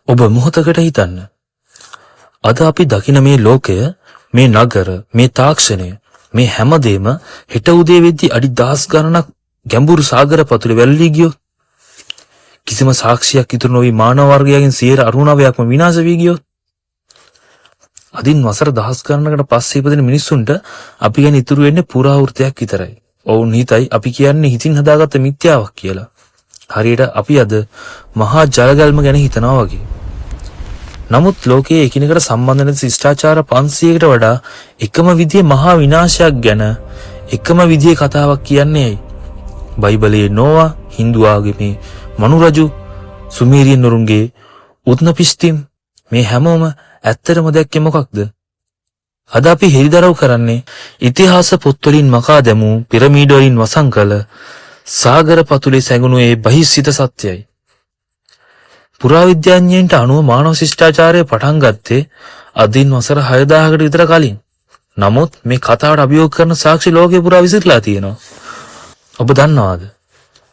ඔබ මොහොතකට හිතන්න. අද අපි දකින මේ ලෝකය, මේ නගර, මේ තාක්ෂණය, මේ හැමදේම හෙට උදේ වෙද්දී අඩි 10 ගණනක් ගැඹුරු සාගර පතුලේ වැල්ලී ගියොත්, කිසිම සාක්ෂියක් ඉතුරු නොවි මානව වර්ගයෙන් 99%ක්ම විනාශ වී ගියොත්, අදින් වසර 10 ගණනකට පස්සේ ඉපදෙන මිනිස්සුන්ට අපි ගැන ඉතුරු වෙන්නේ පුරාවෘතයක් විතරයි. ඔවුන් හිතයි අපි කියන්නේ හිතින් හදාගත්ත මිත්‍යාවක් කියලා. හරියට අපි අද මහා ජලගල්ම ගැන හිතනවා වගේ. නමුත් ලෝකයේ එකිනෙකට සම්බන්ධ නැති ශිෂ්ටාචාර 500කට වඩා එකම විදිහේ මහා විනාශයක් ගැන එකම විදිහේ කතාවක් කියන්නේ ඇයි? බයිබලයේ නෝවා, හින්දු ආගමේ මනු රජු, සුමේරියන් වරුන්ගේ උත්නපිස්තිම්, මේ හැමෝම ඇත්තටම දැක්කේ මොකක්ද? අද අපි හෙළිදරව් කරන්නේ ඉතිහාස පොත්වලින් මකා දැමූ පිරමීඩ වලින් වසන් කළ සාගර පතුලේ සැඟුණු ඒ බහිස්සිත සත්‍යයි. පුරාවිද්‍යාඥයන්ට අනුව මානව ශිෂ්ටාචාරය පටන් ගත්තේ අදින් වසර 6000කට විතර කලින්. නමුත් මේ කතාවට අභියෝග කරන සාක්ෂි ලෝකේ පුරා විසිරලා තියෙනවා. ඔබ දන්නවාද?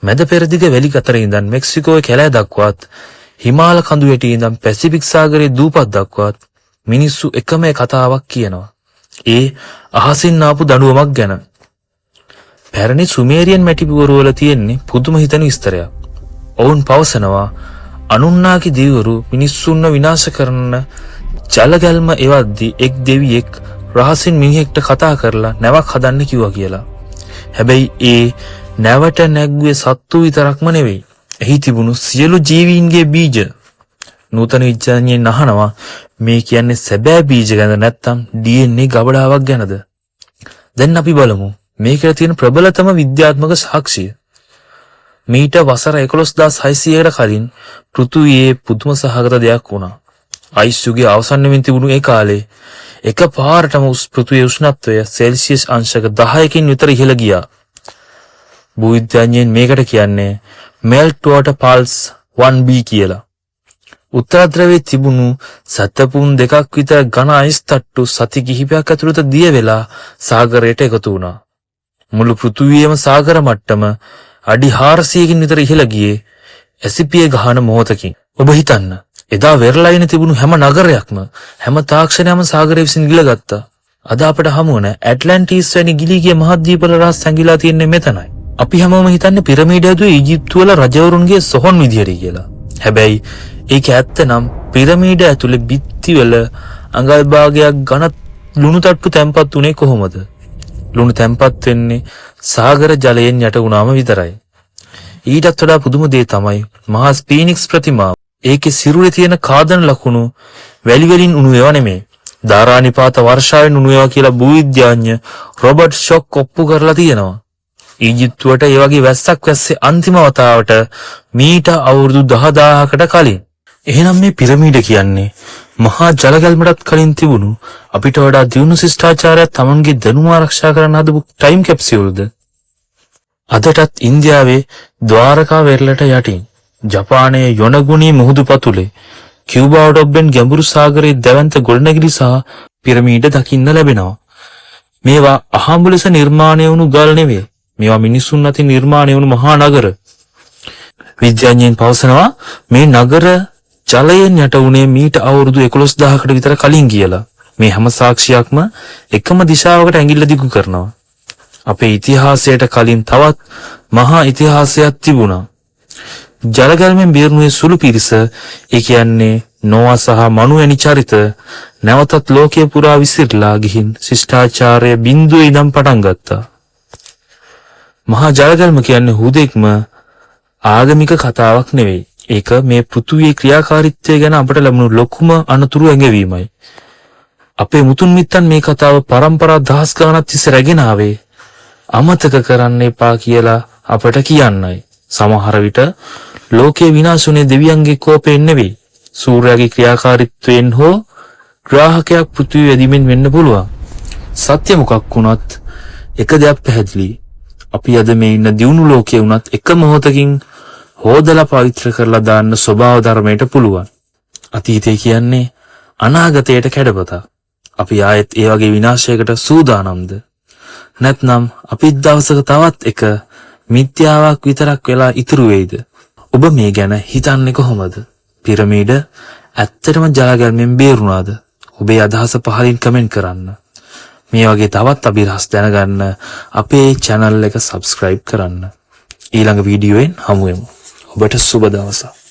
මැද පෙරදිග වැලි අතර ඉඳන් මෙක්සිකෝවේ කැලෑ දක්වාත්, හිමාල කඳු වැටේ ඉඳන් පැසිෆික් සාගරයේ දූපත් දක්වාත් මිනිස්සු එකම කතාවක් කියනවා. ඒ අහසින් ආපු දඬුවමක් ගැන. පැරණි සුමේරියන් මැටි පුවරුවල තියෙන්නේ පුදුම හිතන විස්තරයක්. ඔවුන් පවසනවා අනුන්නාකි දෙවිවරු මිනිස්සුන්ව විනාශ කරන ජලගල්ම එවද්දී එක් දෙවියෙක් රහසින් මිනිහෙක්ට කතා කරලා නැවක් හදන්න කිව්වා කියලා. හැබැයි ඒ නැවට නැග්ගේ සත්තු විතරක්ම නෙවෙයි. එහි තිබුණු සියලු ජීවීන්ගේ බීජ. නූතන විද්‍යාඥයන් අහනවා මේ කියන්නේ සැබෑ බීජ ගැන නැත්නම් DNA ගබඩාවක් ගැනද? දැන් අපි බලමු මේකේ තියෙන ප්‍රබලතම විද්‍යාත්මක සාක්ෂිය. මීට වසර 11600කට කලින් පෘථුවියේ පුදුම සහගත දෙයක් වුණා. අයිස් යුගයේ අවසන් වෙමින් තිබුණු ඒ කාලේ එකපාරටම පෘථුවියේ උෂ්ණත්වය සෙල්සියස් අංශක 10කින් විතර ඉහළ ගියා. භූවිද්‍යාඥයන් මේකට කියන්නේ melt water pulse 1b කියලා. උත්තර ධ්‍රවයේ තිබුණු සතපුන් දෙකක් විතර ඝන අයිස් තට්ටු සති කිහිපයක් ඇතුළත දිය වෙලා සාගරයට එකතු වුණා. මුළු පෘථුවියේම සාගර මට්ටම අඩි 400කින් විතර ඉහළ ගියේ ඇසිපිය ගහන මොහොතකින්. ඔබ හිතන්න, එදා වෙරළයිනේ තිබුණු හැම නගරයක්ම, හැම තාක්ෂණයක්ම සාගරය විසින් ගිලගත්තා. අද අපට හමු වන ඇට්ලැන්ටිස් වැනි ගිලී ගිය මහද්වීපවල රහස් සැඟිලා තියෙන්නේ මෙතනයි. අපි හැමෝම හිතන්නේ පිරමීඩ හැදුවේ ඊජිප්තු වල රජවරුන්ගේ සොහොන් විදියට කියලා. හැබැයි ඒක ඇත්ත නම් පිරමීඩ ඇතුලේ බිත්තිවල අඟල් භාගයක් ඝන ලුණු තට්ටු තැම්පත් උනේ කොහොමද? ලුණු තැම්පත් වෙන්නේ සාගර ජලයෙන් යට වුණාම විතරයි. ඊටත් වඩා පුදුම දේ තමයි මහා ස්පීනික්ස් ප්‍රතිමාව. ඒකේ සිරුරේ තියෙන කාදන ලකුණු වැලි වලින් උණු ඒවා නෙමෙයි. ධාරානිපාත වර්ෂාවෙන් උණු ඒවා කියලා භූවිද්‍යාඥ රොබර්ට් ෂොක් ඔප්පු කරලා තියෙනවා. ඊජිප්තුවට ඒ වගේ වැස්සක් වැස්සේ අන්තිම වතාවට මීට අවුරුදු 10000කට කලින්. එහෙනම් මේ පිරමීඩ කියන්නේ මහා ජලගල්මටත් කලින් තිබුණු අපිට වඩා දියුණු ශිෂ්ටාචාරයක් Tamanගේ දැනුම ආරක්ෂා කරන්න හදපු ටයිම් කැප්සියුල්ද? අදටත් ඉන්දියාවේ ද්වාරකා වෙරළට යටින්, ජපානයේ යොනගුනි මුහුදු පතුලේ, කියුබාවට ඔබ්බෙන් ගැඹුරු සාගරයේ දැවැන්ත ගොඩනැගිලි සහ පිරමීඩ දකින්න ලැබෙනවා. මේවා අහඹු ලෙස නිර්මාණය වුණු ගල් නෙවෙයි. මේවා මිනිසුන් අතින් නිර්මාණය වුණු මහා නගර. විද්‍යාඥයන් පවසනවා මේ නගර ජලයෙන් යට වුණේ මීට අවුරුදු 11000කට විතර කලින් කියලා. මේ හැම සාක්ෂියක්ම එකම දිශාවකට ඇඟිල්ල දිගු කරනවා. අපේ ඉතිහාසයට කලින් තවත් මහා ඉතිහාසයක් තිබුණා. ජලගල්මෙන් බේරුණු සුළු පිරිස, ඒ කියන්නේ නෝවා සහ මනු වැනි චරිත, නැවතත් ලෝකයේ පුරා විසිරලා ගිහින් ශිෂ්ටාචාරය බිඳුවේ ඉඳන් පටන් ගත්තා. මහා ජලගල්ම කියන්නේ හුදෙක්ම ආගමික කතාවක් නෙවෙයි. ඒක මේ පෘථුවියේ ක්‍රියාකාරීත්වය ගැන අපට ලැබුණු ලොකුම අනතුරු ඇඟවීමයි. අපේ මුතුන් මිත්තන් මේ කතාව පරම්පරා දහස් ගණනක් තිස්සේ රැගෙන ආවේ අමතක කරන්න එපා කියලා අපට කියන්නයි. සමහර විට ලෝකේ විනාශුනේ දෙවියන්ගේ කෝපයෙන් නෙවෙයි, සූර්යාගේ ක්‍රියාකාරීත්වයෙන් හෝ ග්‍රාහකයක් පෘථුවිය වැදීමෙන් වෙන්න පුළුවන්. සත්‍ය මොකක් වුණත් එක දෙයක් පැහැදිලි. අපි අද මේ ඉන්න දියුණු ලෝකයේ වුණත් එක මොහොතකින් හොදලා පවිත්‍ර කරලා දාන්න ස්වභාව ධර්මයට පුළුවන්. අතීතය කියන්නේ අනාගතයට කැඩපතක්. අපි ආයෙත් ඒ වගේ විනාශයකට සූදානම්ද? නැත්නම් අපි දවසක තවත් එක මිත්‍යාවක් විතරක් වෙලා ඉතුරු වෙයිද? ඔබ මේ ගැන හිතන්නේ කොහොමද? පිරමීඩ ඇත්තටම ජලගැල්මෙන් බේරුණාද? ඔබේ අදහස පහලින් කමෙන්ට් කරන්න. මේ වගේ තවත් අභිරහස් දැනගන්න අපේ channel එක subscribe කරන්න. ඊළඟ වීඩියෝෙන් හමු වෙමු. ඔබට සුබ දවසක්.